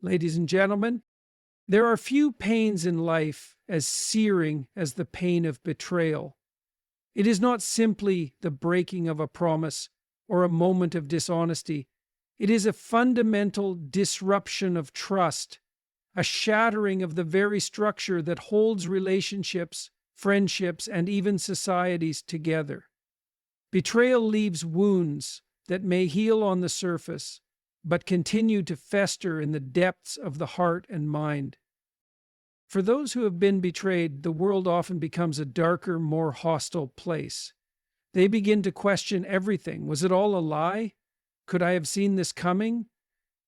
Ladies and gentlemen, there are few pains in life as searing as the pain of betrayal. It is not simply the breaking of a promise or a moment of dishonesty. It is a fundamental disruption of trust, a shattering of the very structure that holds relationships, friendships, and even societies together. Betrayal leaves wounds that may heal on the surface, but continue to fester in the depths of the heart and mind. For those who have been betrayed, the world often becomes a darker, more hostile place. They begin to question everything. Was it all a lie? Could I have seen this coming?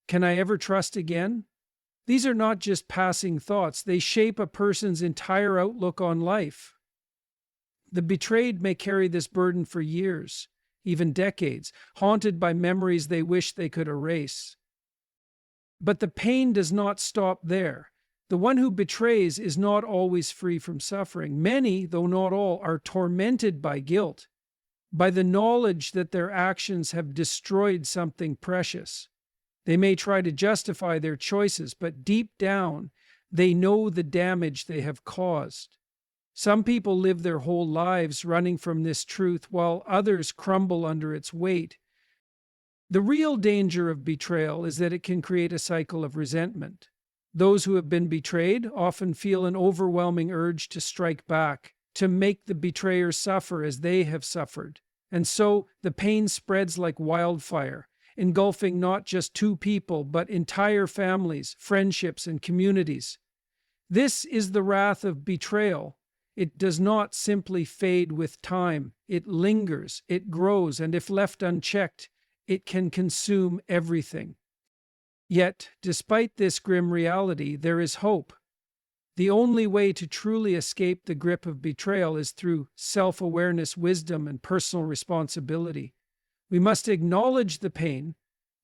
Can I ever trust again? These are not just passing thoughts. They shape a person's entire outlook on life. The betrayed may carry this burden for years, even decades, haunted by memories they wish they could erase. But the pain does not stop there. The one who betrays is not always free from suffering. Many, though not all, are tormented by guilt, by the knowledge that their actions have destroyed something precious. They may try to justify their choices, but deep down, they know the damage they have caused. Some people live their whole lives running from this truth, while others crumble under its weight. The real danger of betrayal is that it can create a cycle of resentment. Those who have been betrayed often feel an overwhelming urge to strike back, to make the betrayer suffer as they have suffered. And so the pain spreads like wildfire, engulfing not just two people, but entire families, friendships, and communities. This is the wrath of betrayal. It does not simply fade with time. It lingers, it grows, and if left unchecked, it can consume everything. Yet, despite this grim reality, there is hope. The only way to truly escape the grip of betrayal is through self-awareness, wisdom, and personal responsibility. We must acknowledge the pain,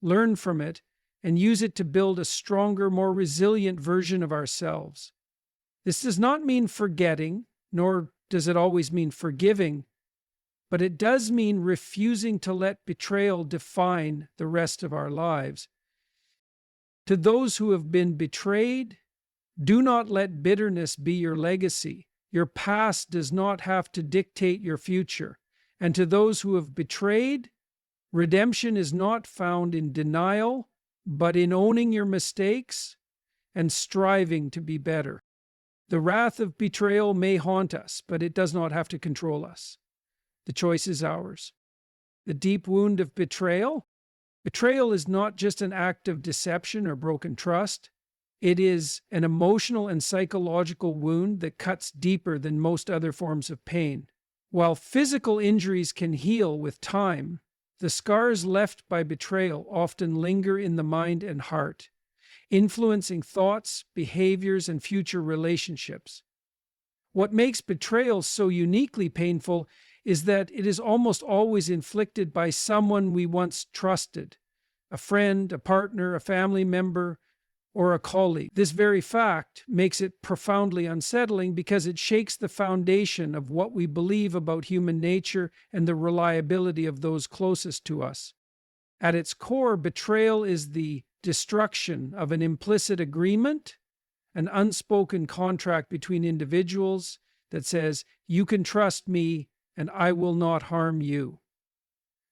learn from it, and use it to build a stronger, more resilient version of ourselves. This does not mean forgetting, nor does it always mean forgiving, but it does mean refusing to let betrayal define the rest of our lives. To those who have been betrayed, do not let bitterness be your legacy. Your past does not have to dictate your future. And to those who have betrayed, redemption is not found in denial, but in owning your mistakes and striving to be better. The wrath of betrayal may haunt us, but it does not have to control us. The choice is ours. The deep wound of betrayal? Betrayal is not just an act of deception or broken trust. It is an emotional and psychological wound that cuts deeper than most other forms of pain. While physical injuries can heal with time, the scars left by betrayal often linger in the mind and heart, influencing thoughts, behaviors, and future relationships. What makes betrayal so uniquely painful is that it is almost always inflicted by someone we once trusted, a friend, a partner, a family member, or a colleague. This very fact makes it profoundly unsettling because it shakes the foundation of what we believe about human nature and the reliability of those closest to us. At its core, betrayal is the destruction of an implicit agreement, an unspoken contract between individuals that says, "You can trust me and I will not harm you."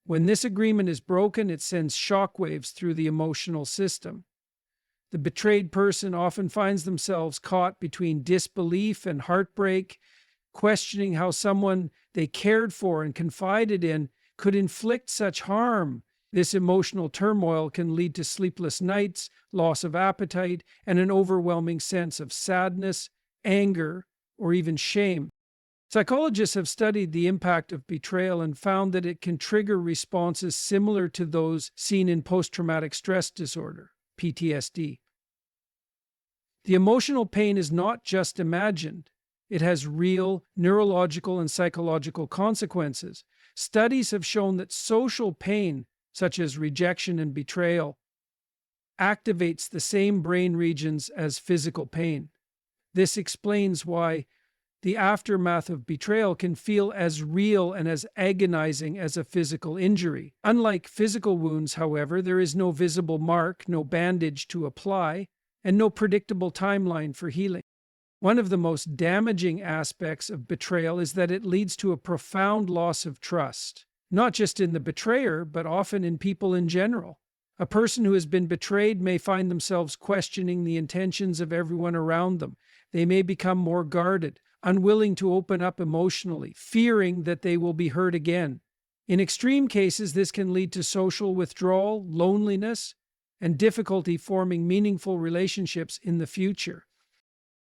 When this agreement is broken, it sends shockwaves through the emotional system. The betrayed person often finds themselves caught between disbelief and heartbreak, questioning how someone they cared for and confided in could inflict such harm. This emotional turmoil can lead to sleepless nights, loss of appetite, and an overwhelming sense of sadness, anger, or even shame. Psychologists have studied the impact of betrayal and found that it can trigger responses similar to those seen in post-traumatic stress disorder, PTSD. The emotional pain is not just imagined. It has real neurological and psychological consequences. Studies have shown that social pain, such as rejection and betrayal, activates the same brain regions as physical pain. This explains why the aftermath of betrayal can feel as real and as agonizing as a physical injury. Unlike physical wounds, however, there is no visible mark, no bandage to apply. and no predictable timeline for healing. One of the most damaging aspects of betrayal is that it leads to a profound loss of trust, not just in the betrayer, but often in people in general. A person who has been betrayed may find themselves questioning the intentions of everyone around them. They may become more guarded, unwilling to open up emotionally, fearing that they will be hurt again. In extreme cases, this can lead to social withdrawal, loneliness, and difficulty forming meaningful relationships in the future.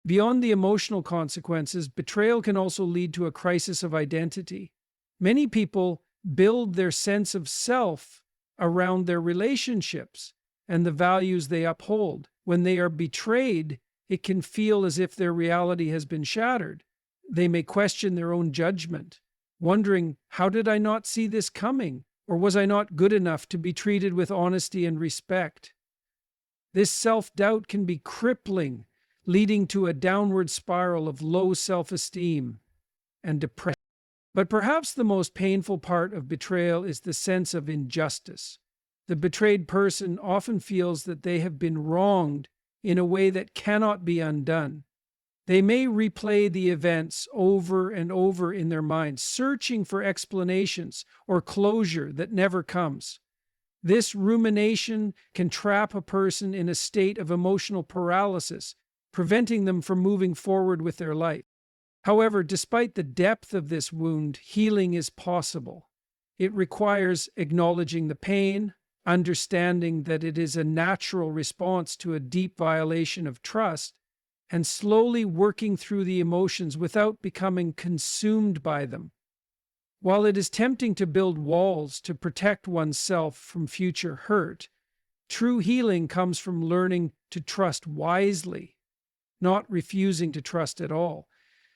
Beyond the emotional consequences, betrayal can also lead to a crisis of identity. Many people build their sense of self around their relationships and the values they uphold. When they are betrayed, it can feel as if their reality has been shattered. They may question their own judgment, wondering, how did I not see this coming? Or was I not good enough to be treated with honesty and respect? This self-doubt can be crippling, leading to a downward spiral of low self-esteem and depression. But perhaps the most painful part of betrayal is the sense of injustice. The betrayed person often feels that they have been wronged in a way that cannot be undone. They may replay the events over and over in their minds, searching for explanations or closure that never comes. This rumination can trap a person in a state of emotional paralysis, preventing them from moving forward with their life. However, despite the depth of this wound, healing is possible. It requires acknowledging the pain, understanding that it is a natural response to a deep violation of trust, and slowly working through the emotions without becoming consumed by them. While it is tempting to build walls to protect oneself from future hurt, true healing comes from learning to trust wisely, not refusing to trust at all.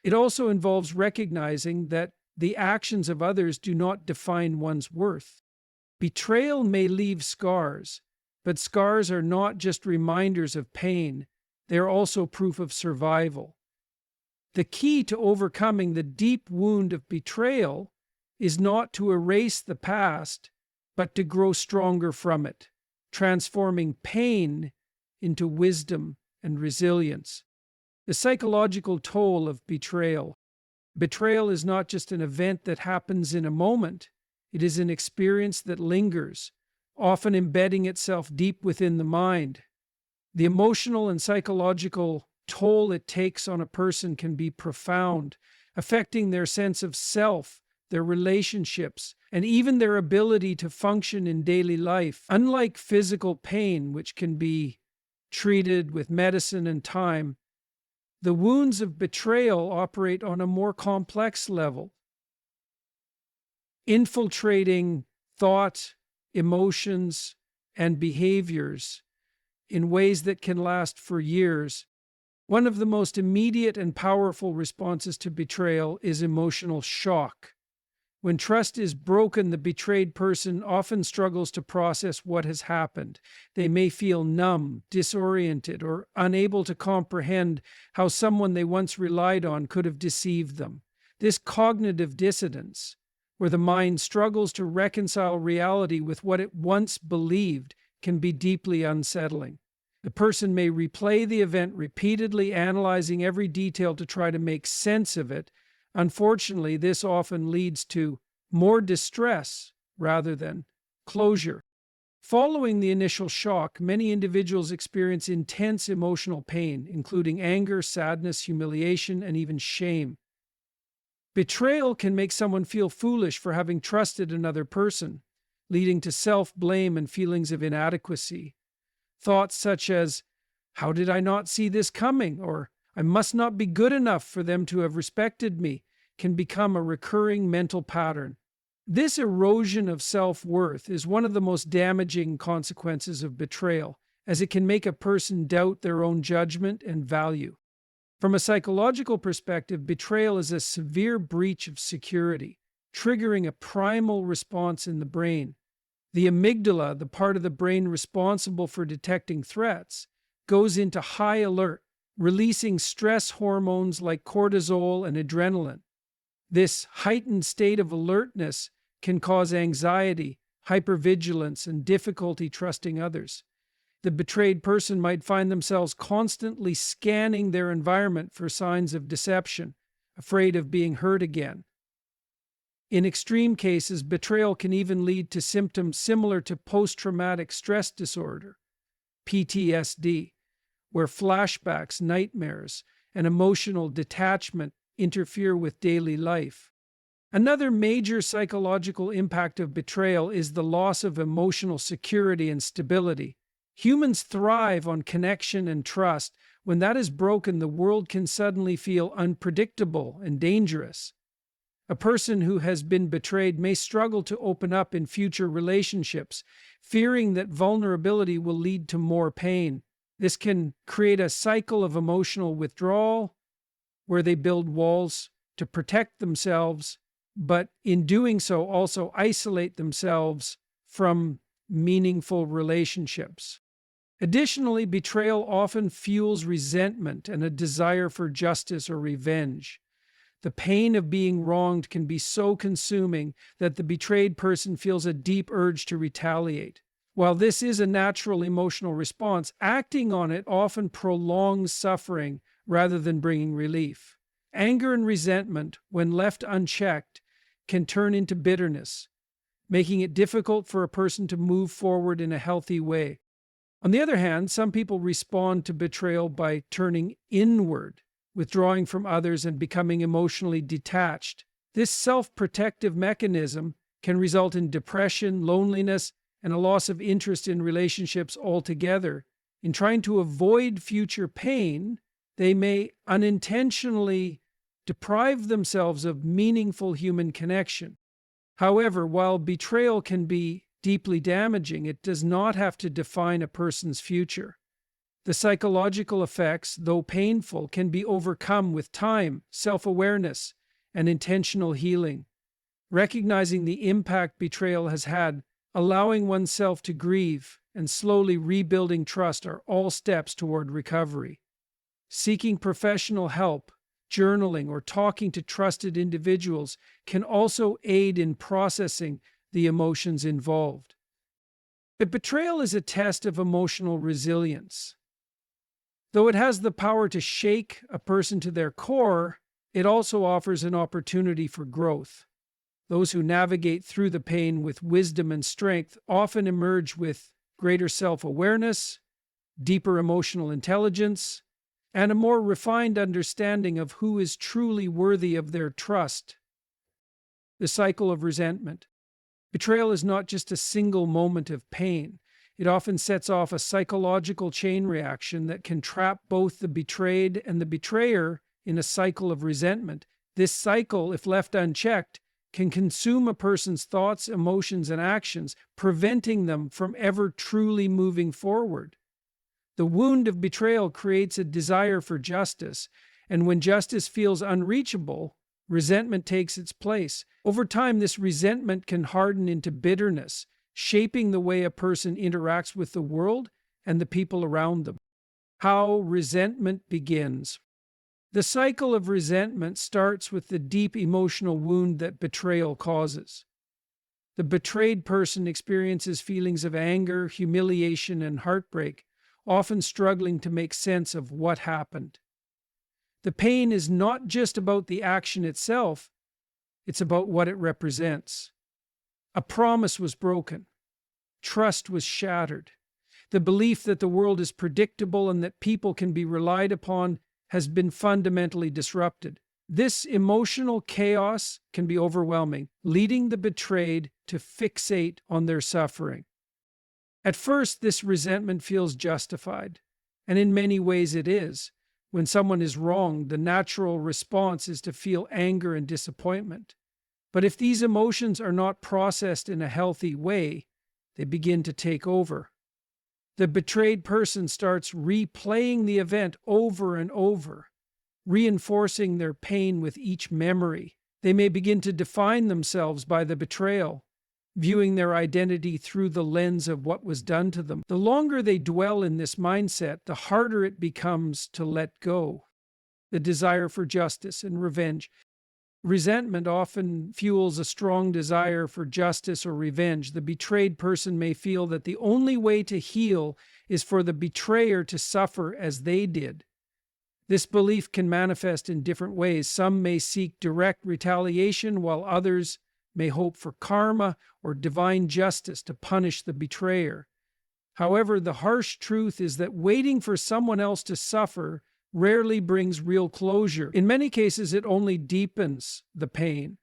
It also involves recognizing that the actions of others do not define one's worth. Betrayal may leave scars, but scars are not just reminders of pain, they are also proof of survival. The key to overcoming the deep wound of betrayal is not to erase the past, but to grow stronger from it, transforming pain into wisdom and resilience. The psychological toll of betrayal. Betrayal is not just an event that happens in a moment, it is an experience that lingers, often embedding itself deep within the mind. The emotional and psychological toll it takes on a person can be profound, affecting their sense of self, their relationships, and even their ability to function in daily life. Unlike physical pain, which can be treated with medicine and time, the wounds of betrayal operate on a more complex level, infiltrating thought, emotions, and behaviors in ways that can last for years. One of the most immediate and powerful responses to betrayal is emotional shock. When trust is broken, the betrayed person often struggles to process what has happened. They may feel numb, disoriented, or unable to comprehend how someone they once relied on could have deceived them. This cognitive dissonance, where the mind struggles to reconcile reality with what it once believed, can be deeply unsettling. The person may replay the event repeatedly, analyzing every detail to try to make sense of it. Unfortunately, this often leads to more distress rather than closure. Following the initial shock, many individuals experience intense emotional pain, including anger, sadness, humiliation, and even shame. Betrayal can make someone feel foolish for having trusted another person, leading to self-blame and feelings of inadequacy. Thoughts such as, "How did I not see this coming?" or "I must not be good enough for them to have respected me," can become a recurring mental pattern. This erosion of self-worth is one of the most damaging consequences of betrayal, as it can make a person doubt their own judgment and value. From a psychological perspective, betrayal is a severe breach of security, triggering a primal response in the brain. The amygdala, the part of the brain responsible for detecting threats, goes into high alert, releasing stress hormones like cortisol and adrenaline. This heightened state of alertness can cause anxiety, hypervigilance, and difficulty trusting others. The betrayed person might find themselves constantly scanning their environment for signs of deception, afraid of being hurt again. In extreme cases, betrayal can even lead to symptoms similar to post-traumatic stress disorder, PTSD, where flashbacks, nightmares, and emotional detachment interfere with daily life. Another major psychological impact of betrayal is the loss of emotional security and stability. Humans thrive on connection and trust. When that is broken, the world can suddenly feel unpredictable and dangerous. A person who has been betrayed may struggle to open up in future relationships, fearing that vulnerability will lead to more pain. This can create a cycle of emotional withdrawal, where they build walls to protect themselves, but in doing so also isolate themselves from meaningful relationships. Additionally, betrayal often fuels resentment and a desire for justice or revenge. The pain of being wronged can be so consuming that the betrayed person feels a deep urge to retaliate. While this is a natural emotional response, acting on it often prolongs suffering rather than bringing relief. Anger and resentment, when left unchecked, can turn into bitterness, making it difficult for a person to move forward in a healthy way. On the other hand, some people respond to betrayal by turning inward, withdrawing from others and becoming emotionally detached. This self-protective mechanism can result in depression, loneliness, and a loss of interest in relationships altogether. In trying to avoid future pain, they may unintentionally deprive themselves of meaningful human connection. However, while betrayal can be deeply damaging, it does not have to define a person's future. The psychological effects, though painful, can be overcome with time, self-awareness, and intentional healing. Recognizing the impact betrayal has had, allowing oneself to grieve, and slowly rebuilding trust are all steps toward recovery. Seeking professional help, journaling, or talking to trusted individuals can also aid in processing the emotions involved. But betrayal is a test of emotional resilience. Though it has the power to shake a person to their core, it also offers an opportunity for growth. Those who navigate through the pain with wisdom and strength often emerge with greater self-awareness, deeper emotional intelligence, and a more refined understanding of who is truly worthy of their trust. The cycle of resentment. Betrayal is not just a single moment of pain. It often sets off a psychological chain reaction that can trap both the betrayed and the betrayer in a cycle of resentment. This cycle, if left unchecked, can consume a person's thoughts, emotions, and actions, preventing them from ever truly moving forward. The wound of betrayal creates a desire for justice, and when justice feels unreachable, resentment takes its place. Over time, this resentment can harden into bitterness, shaping the way a person interacts with the world and the people around them. How resentment begins. The cycle of resentment starts with the deep emotional wound that betrayal causes. The betrayed person experiences feelings of anger, humiliation, and heartbreak, often struggling to make sense of what happened. The pain is not just about the action itself, it's about what it represents. A promise was broken. Trust was shattered. The belief that the world is predictable and that people can be relied upon has been fundamentally disrupted. This emotional chaos can be overwhelming, leading the betrayed to fixate on their suffering. At first, this resentment feels justified, and in many ways it is. When someone is wronged, the natural response is to feel anger and disappointment. But if these emotions are not processed in a healthy way, they begin to take over. The betrayed person starts replaying the event over and over, reinforcing their pain with each memory. They may begin to define themselves by the betrayal, viewing their identity through the lens of what was done to them. The longer they dwell in this mindset, the harder it becomes to let go. The desire for justice and revenge. Resentment often fuels a strong desire for justice or revenge. The betrayed person may feel that the only way to heal is for the betrayer to suffer as they did. This belief can manifest in different ways. Some may seek direct retaliation, while others may hope for karma or divine justice to punish the betrayer. However, the harsh truth is that waiting for someone else to suffer rarely brings real closure. In many cases, it only deepens the pain.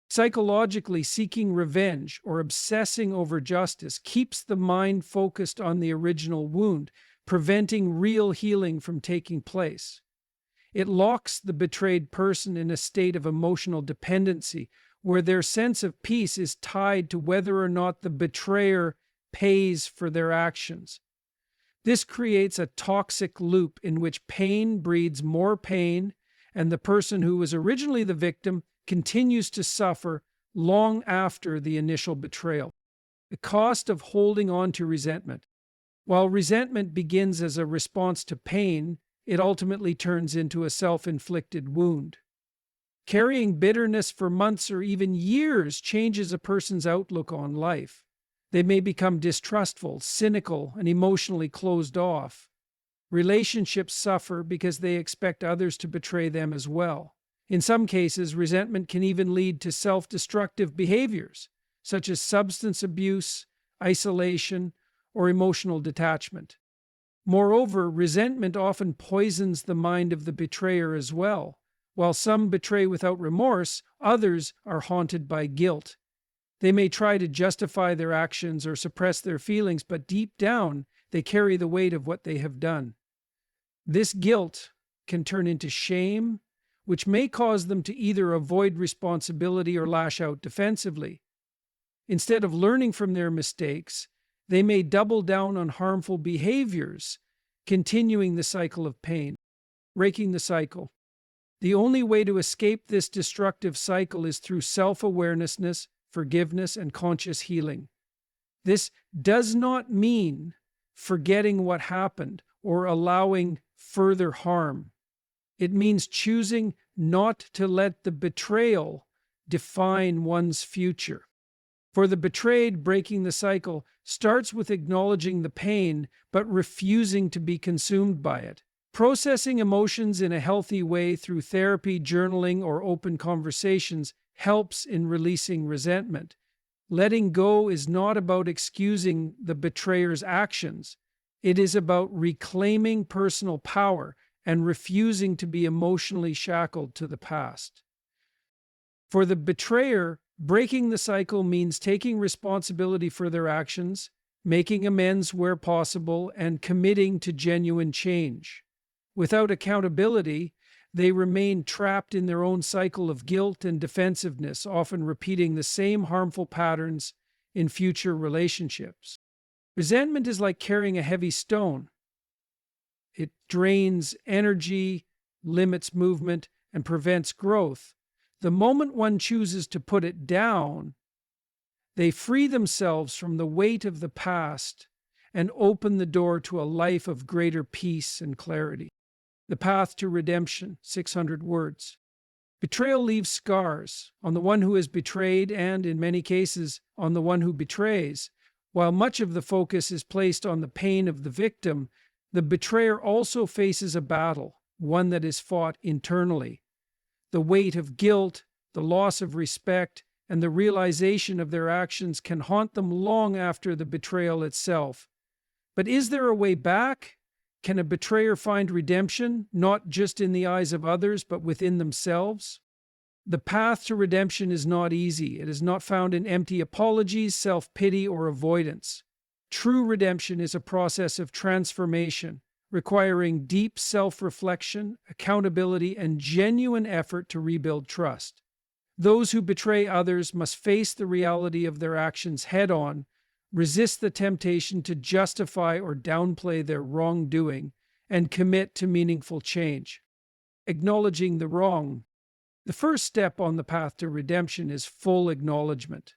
Psychologically, seeking revenge or obsessing over justice keeps the mind focused on the original wound, preventing real healing from taking place. It locks the betrayed person in a state of emotional dependency, where their sense of peace is tied to whether or not the betrayer pays for their actions. This creates a toxic loop in which pain breeds more pain, and the person who was originally the victim continues to suffer long after the initial betrayal. The cost of holding on to resentment. While resentment begins as a response to pain, it ultimately turns into a self-inflicted wound. Carrying bitterness for months or even years changes a person's outlook on life. They may become distrustful, cynical, and emotionally closed off. Relationships suffer because they expect others to betray them as well. In some cases, resentment can even lead to self-destructive behaviors, such as substance abuse, isolation, or emotional detachment. Moreover, resentment often poisons the mind of the betrayer as well. While some betray without remorse, others are haunted by guilt. They may try to justify their actions or suppress their feelings, but deep down, they carry the weight of what they have done. This guilt can turn into shame, which may cause them to either avoid responsibility or lash out defensively. Instead of learning from their mistakes, they may double down on harmful behaviors, continuing the cycle of pain. Breaking the cycle. The only way to escape this destructive cycle is through self-awareness, forgiveness, and conscious healing. This does not mean forgetting what happened or allowing further harm. It means choosing not to let the betrayal define one's future. For the betrayed, breaking the cycle starts with acknowledging the pain but refusing to be consumed by it. Processing emotions in a healthy way through therapy, journaling, or open conversations helps in releasing resentment. Letting go is not about excusing the betrayer's actions. It is about reclaiming personal power and refusing to be emotionally shackled to the past. For the betrayer, breaking the cycle means taking responsibility for their actions, making amends where possible, and committing to genuine change. Without accountability, they remain trapped in their own cycle of guilt and defensiveness, often repeating the same harmful patterns in future relationships. Resentment is like carrying a heavy stone. It drains energy, limits movement, and prevents growth. The moment one chooses to put it down, they free themselves from the weight of the past and open the door to a life of greater peace and clarity. The path to redemption, 600 words. Betrayal leaves scars on the one who is betrayed and, in many cases, on the one who betrays. While much of the focus is placed on the pain of the victim, the betrayer also faces a battle, one that is fought internally. The weight of guilt, the loss of respect, and the realization of their actions can haunt them long after the betrayal itself. But is there a way back? Can a betrayer find redemption, not just in the eyes of others, but within themselves? The path to redemption is not easy. It is not found in empty apologies, self-pity, or avoidance. True redemption is a process of transformation, requiring deep self-reflection, accountability, and genuine effort to rebuild trust. Those who betray others must face the reality of their actions head-on, resist the temptation to justify or downplay their wrongdoing, and commit to meaningful change. Acknowledging the wrong. The first step on the path to redemption is full acknowledgement.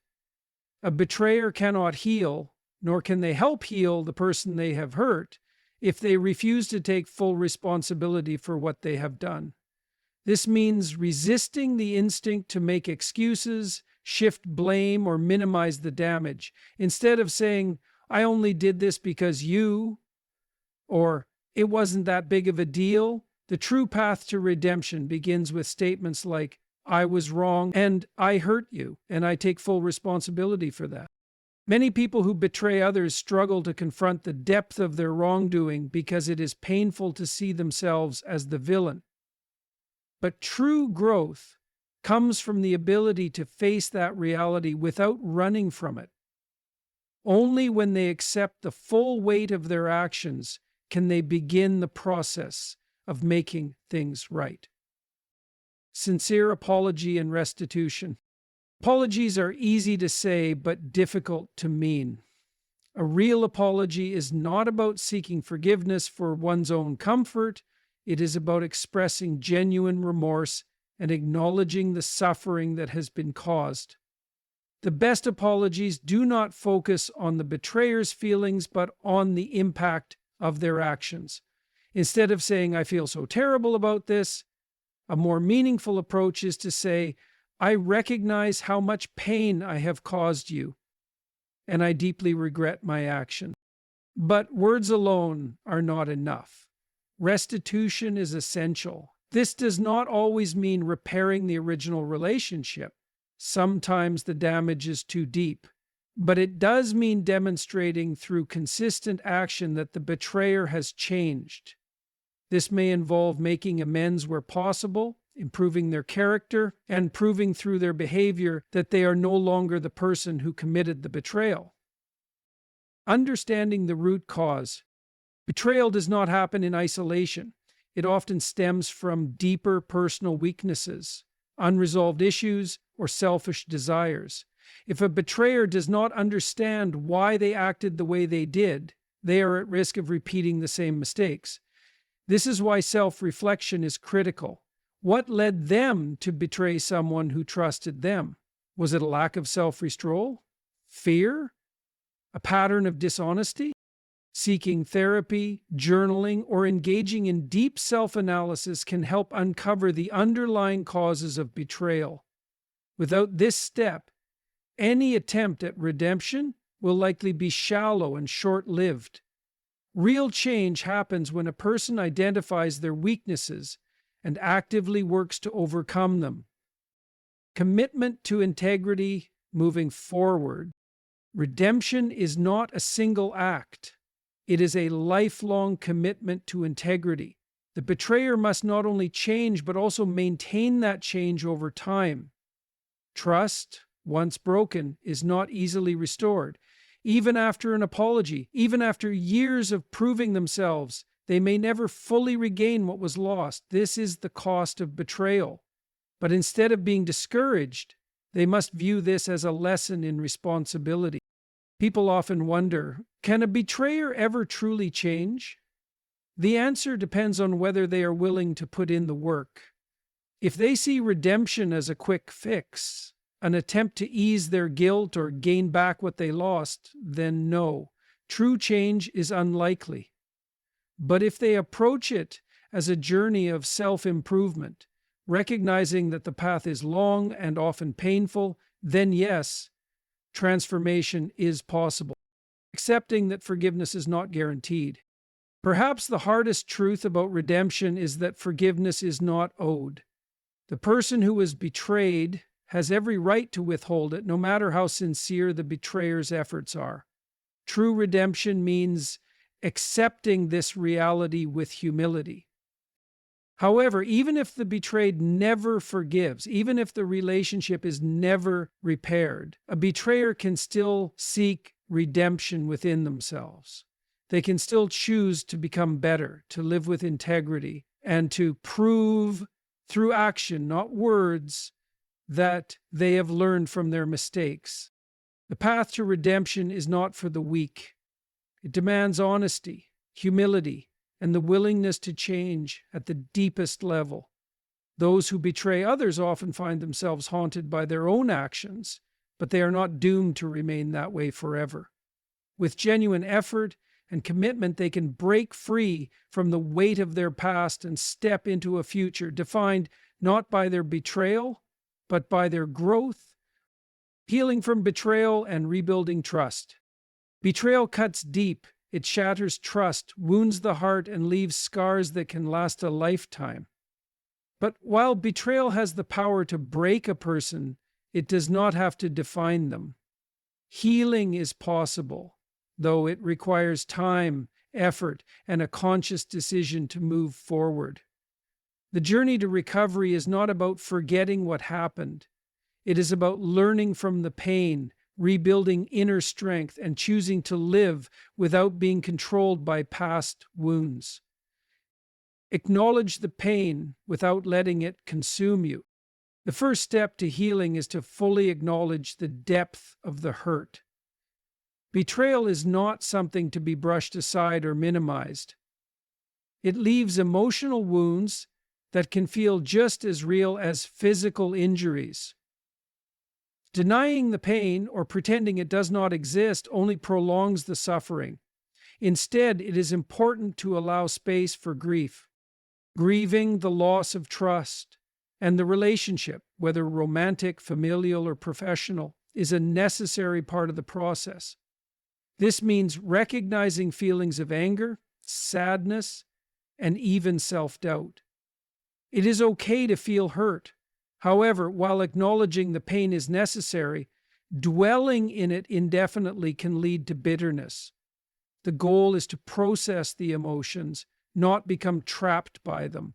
A betrayer cannot heal, nor can they help heal the person they have hurt, if they refuse to take full responsibility for what they have done. This means resisting the instinct to make excuses, shift blame, or minimize the damage. Instead of saying, I only did this because you, or it wasn't that big of a deal, the true path to redemption begins with statements like, I was wrong and I hurt you, and I take full responsibility for that. Many people who betray others struggle to confront the depth of their wrongdoing because it is painful to see themselves as the villain. But true growth comes from the ability to face that reality without running from it. Only when they accept the full weight of their actions can they begin the process of making things right. Sincere apology and restitution. Apologies are easy to say but difficult to mean. A real apology is not about seeking forgiveness for one's own comfort. It is about expressing genuine remorse and acknowledging the suffering that has been caused. The best apologies do not focus on the betrayer's feelings but on the impact of their actions. Instead of saying, I feel so terrible about this, a more meaningful approach is to say, I recognize how much pain I have caused you, and I deeply regret my action. But words alone are not enough. Restitution is essential. This does not always mean repairing the original relationship. Sometimes the damage is too deep. But it does mean demonstrating through consistent action that the betrayer has changed. This may involve making amends where possible, improving their character, and proving through their behavior that they are no longer the person who committed the betrayal. Understanding the root cause. Betrayal does not happen in isolation. It often stems from deeper personal weaknesses, unresolved issues, or selfish desires. If a betrayer does not understand why they acted the way they did, they are at risk of repeating the same mistakes. This is why self-reflection is critical. What led them to betray someone who trusted them? Was it a lack of self-restraint? Fear? A pattern of dishonesty? Seeking therapy, journaling, or engaging in deep self-analysis can help uncover the underlying causes of betrayal. Without this step, any attempt at redemption will likely be shallow and short-lived. Real change happens when a person identifies their weaknesses and actively works to overcome them. Commitment to integrity moving forward. Redemption is not a single act. It is a lifelong commitment to integrity. The betrayer must not only change but also maintain that change over time. Trust, once broken, is not easily restored. Even after an apology, even after years of proving themselves, they may never fully regain what was lost. This is the cost of betrayal. But instead of being discouraged, they must view this as a lesson in responsibility. People often wonder, can a betrayer ever truly change? The answer depends on whether they are willing to put in the work. If they see redemption as a quick fix, an attempt to ease their guilt or gain back what they lost, then no, true change is unlikely. But if they approach it as a journey of self-improvement, recognizing that the path is long and often painful, then yes, transformation is possible. Accepting that forgiveness is not guaranteed. Perhaps the hardest truth about redemption is that forgiveness is not owed. The person who was betrayed has every right to withhold it, no matter how sincere the betrayer's efforts are. True redemption means accepting this reality with humility. However, even if the betrayed never forgives, even if the relationship is never repaired, a betrayer can still seek redemption within themselves. They can still choose to become better, to live with integrity, and to prove through action, not words, that they have learned from their mistakes. The path to redemption is not for the weak. It demands honesty, humility, and the willingness to change at the deepest level. Those who betray others often find themselves haunted by their own actions, but they are not doomed to remain that way forever. With genuine effort and commitment, they can break free from the weight of their past and step into a future defined not by their betrayal, but by their growth. Healing from betrayal and rebuilding trust. Betrayal cuts deep, it shatters trust, wounds the heart, and leaves scars that can last a lifetime. But while betrayal has the power to break a person, it does not have to define them. Healing is possible, though it requires time, effort, and a conscious decision to move forward. The journey to recovery is not about forgetting what happened. It is about learning from the pain, rebuilding inner strength, and choosing to live without being controlled by past wounds. Acknowledge the pain without letting it consume you. The first step to healing is to fully acknowledge the depth of the hurt. Betrayal is not something to be brushed aside or minimized. It leaves emotional wounds that can feel just as real as physical injuries. Denying the pain or pretending it does not exist only prolongs the suffering. Instead, it is important to allow space for grief. Grieving the loss of trust and the relationship, whether romantic, familial, or professional, is a necessary part of the process. This means recognizing feelings of anger, sadness, and even self-doubt. It is okay to feel hurt. However, while acknowledging the pain is necessary, dwelling in it indefinitely can lead to bitterness. The goal is to process the emotions, not become trapped by them.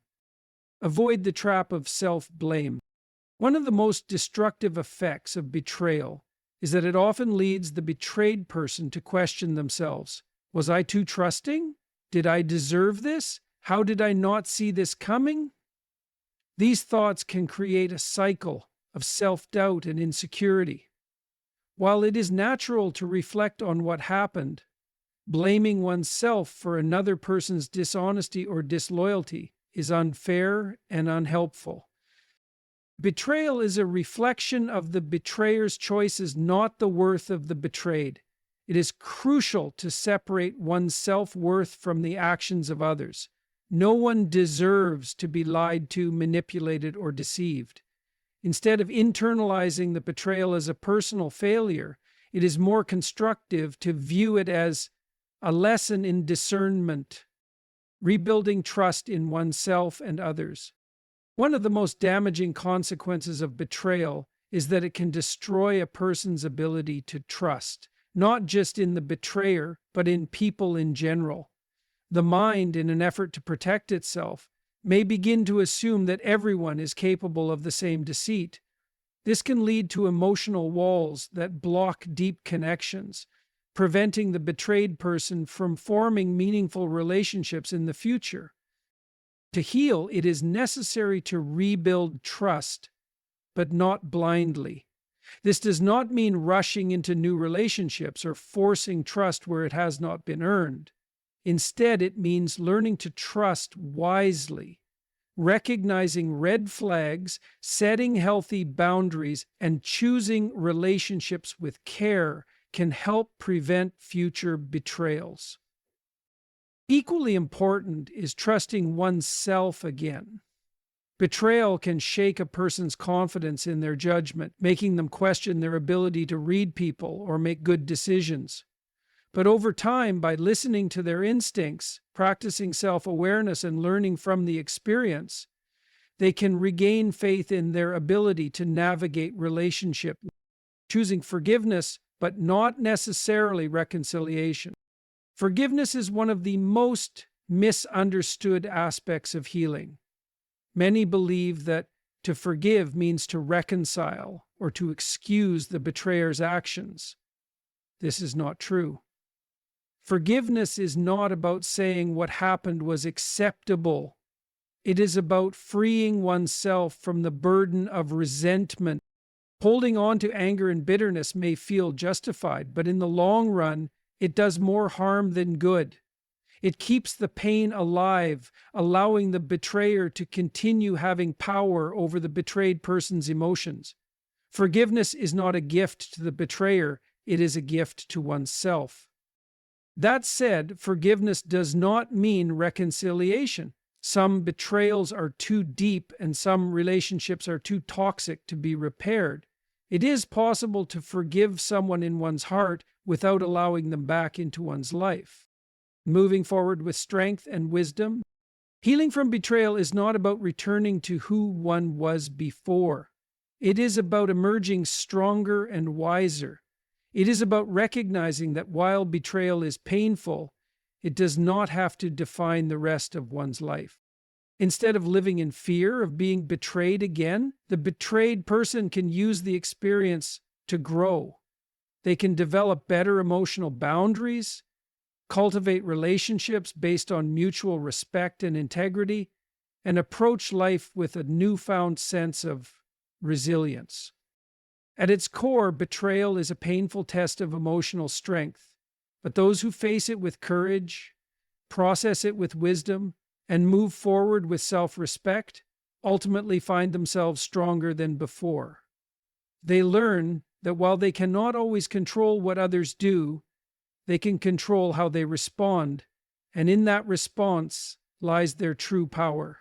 Avoid the trap of self-blame. One of the most destructive effects of betrayal is that it often leads the betrayed person to question themselves. Was I too trusting? Did I deserve this? How did I not see this coming? These thoughts can create a cycle of self-doubt and insecurity. While it is natural to reflect on what happened, blaming oneself for another person's dishonesty or disloyalty is unfair and unhelpful. Betrayal is a reflection of the betrayer's choices, not the worth of the betrayed. It is crucial to separate one's self-worth from the actions of others. No one deserves to be lied to, manipulated, or deceived. Instead of internalizing the betrayal as a personal failure, it is more constructive to view it as a lesson in discernment, rebuilding trust in oneself and others. One of the most damaging consequences of betrayal is that it can destroy a person's ability to trust, not just in the betrayer, but in people in general. The mind, in an effort to protect itself, may begin to assume that everyone is capable of the same deceit. This can lead to emotional walls that block deep connections, preventing the betrayed person from forming meaningful relationships in the future. To heal, it is necessary to rebuild trust, but not blindly. This does not mean rushing into new relationships or forcing trust where it has not been earned. Instead, it means learning to trust wisely, recognizing red flags, setting healthy boundaries, and choosing relationships with care can help prevent future betrayals. Equally important is trusting oneself again. Betrayal can shake a person's confidence in their judgment, making them question their ability to read people or make good decisions. But over time, by listening to their instincts, practicing self-awareness, and learning from the experience, they can regain faith in their ability to navigate relationship, choosing forgiveness, but not necessarily reconciliation. Forgiveness is one of the most misunderstood aspects of healing. Many believe that to forgive means to reconcile or to excuse the betrayer's actions. This is not true. Forgiveness is not about saying what happened was acceptable. It is about freeing oneself from the burden of resentment. Holding on to anger and bitterness may feel justified, but in the long run, it does more harm than good. It keeps the pain alive, allowing the betrayer to continue having power over the betrayed person's emotions. Forgiveness is not a gift to the betrayer, it is a gift to oneself. That said, forgiveness does not mean reconciliation. Some betrayals are too deep and some relationships are too toxic to be repaired. It is possible to forgive someone in one's heart without allowing them back into one's life. Moving forward with strength and wisdom. Healing from betrayal is not about returning to who one was before. It is about emerging stronger and wiser. It is about recognizing that while betrayal is painful, it does not have to define the rest of one's life. Instead of living in fear of being betrayed again, the betrayed person can use the experience to grow. They can develop better emotional boundaries, cultivate relationships based on mutual respect and integrity, and approach life with a newfound sense of resilience. At its core, betrayal is a painful test of emotional strength, but those who face it with courage, process it with wisdom, and move forward with self-respect ultimately find themselves stronger than before. They learn that while they cannot always control what others do, they can control how they respond, and in that response lies their true power.